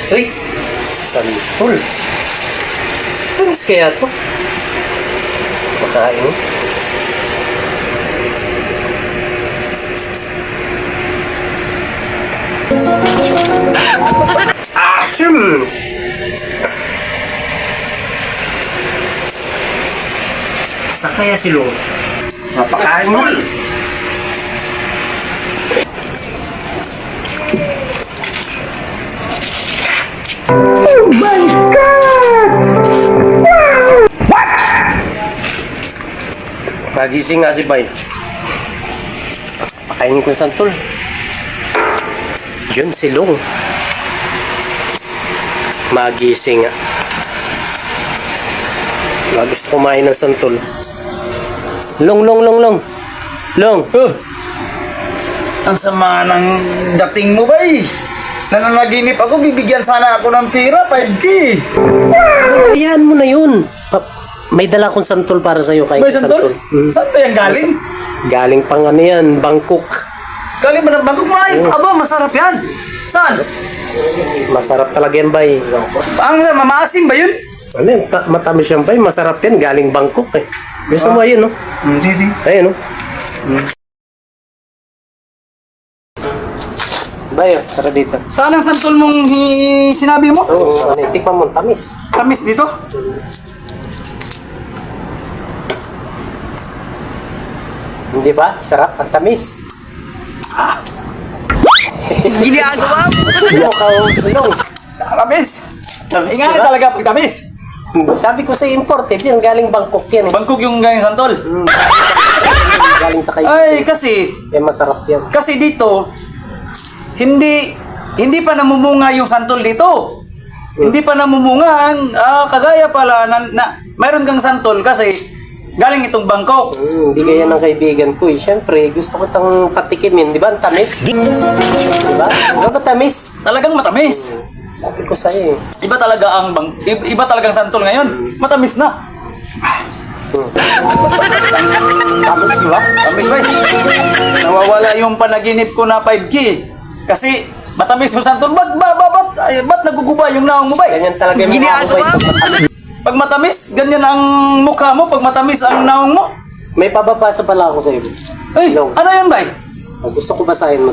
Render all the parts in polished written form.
Uy, santol. Tamis kaya to? Makain mo? Asim! Sa kaya silong? Mapakain mo? Oh my God! What? Magising nga si Bay. Pakainin ko yung santol. Yun, silong. Magising nga. Gusto kumain ng santol. Long. Long. Ang sama ng dating mo ba eh? Nananaginip ako, bibigyan sana ako ng pera, 5K. Ayan mo na yun. May dala akong santol para sa'yo. May santol? Saan ba yan galing? Galing pang ano yan, Bangkok. Galing ba ng Bangkok? Aba, masarap yan. Saan? Masarap talaga yan, Bay. Ang mamaasim ba yun? Ano yan? Matamis yan, Bay. Masarap yan. Galing Bangkok eh. Gusto mo ayun, no? Sisi. Ayun, no? Bay, oh, tara dito. Saan ang santol mong sinabi mo? Oo, ano, tikman mo, tamis. Tamis dito? Hindi ba? Sarap ang tamis. Ginagawa mo! Long. Tamis. Tamis, Ingani diba? talaga pag tamis. Sabi ko sa imported, yan galing Bangkok yan eh. Bangkok yung galing santol. Galing sa kayo. Ay, kasi Masarap yan. dito, hindi pa namumunga yung santol dito. Hindi pa namumunga. Kagaya pala na mayroon kang santol kasi galing itong Bangkok. Hindi kaya ng kaibigan ko eh. Siyempre, gusto ko itang patikimin. Di ba? Ang tamis? Di ba? Di ba tamis? Talagang matamis. Sabi ko sa'yo eh. Iba talagang santol ngayon. Matamis na. Tamis, di ba? Tamis ba? Nawawala yung panaginip ko na 5K. Kasi matamis yung santol. Ba't naguguba yung naong mo ba? Ganyan talaga yung mga kubay pag matamis. Pag matamis, ganyan ang mukha mo. Pag matamis ang naong mo. May pababasa pala ako sa'yo. Ay, Long. ano yun ba? Gusto ko basahin mo.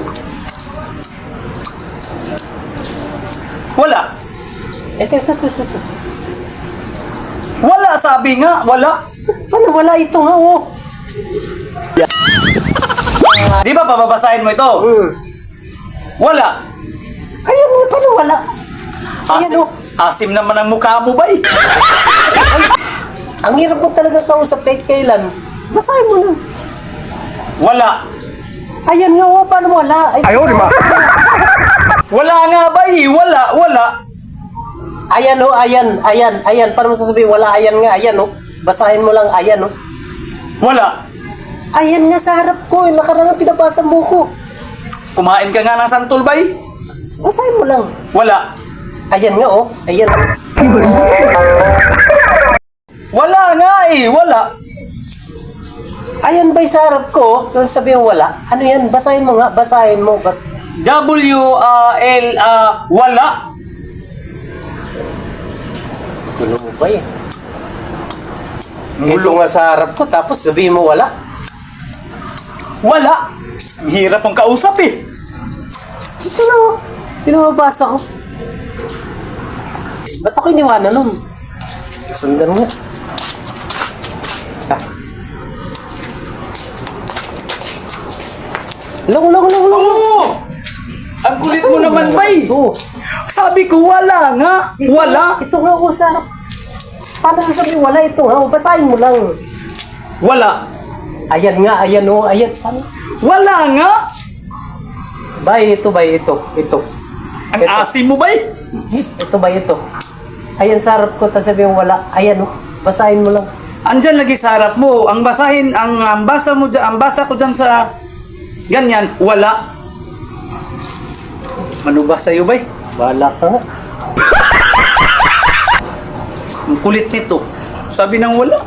Wala. Ito. Wala, sabi nga. Wala. Paano wala ito nga oh? Di ba pababasahin mo ito? Wala. Ayan nga, paano wala? Ayan Asim, oh. asim naman ang mukha mo ba? Ang hirap mo talaga kausap kahit kailan. Basahin mo lang. Wala. Ayan nga oh, paano wala? Ayaw, di ba? Wala nga ba? Wala. Ayan oh, ayan. Paano mo sasabihin wala? Ayan nga, ayan oh. Basahin mo lang, ayan oh. Wala. Ayan nga sa harap ko, nakarang pinabasa mo ko. Kumain ka nga ng santol ba? Basahin mo lang. Wala. Ayan nga oh, ayan. Wala nga wala. Ayan ba'y sa harap ko? Kung sabihin wala, ano yan? Basahin mo nga, basahin mo. W-A-L-A, wala. Gulo mo ba eh? Ito nga sa harap ko, tapos sabihin mo wala. Wala. Ang hirap ang kausap eh. Ito na oh, pinababasa ko. Ba't ako iniwanan nun? Sundan mo. Ah. Long. Oo! Ang kulit mo naman ba? Oo. Sabi ko wala nga. Wala. Ito nga ako sa harap. Paano sasabihin wala ito ha? Basahin mo lang. Wala. Ayan nga, ayan oh, ayan. Paano? Wala nga. Ito. Ang Ito. asim mo ba? Ito ba ito? Ayan sa harap ko, tapos sabihin wala. Ayan oh, basahin mo lang. Andyan lagi sa harap mo. Ang basahin, ang basa mo, ang basa ko dyan sa ganyan, wala. Ano ba sa'yo ba? Bahala ka nga. Ang kulit nito. Sabi ng wala.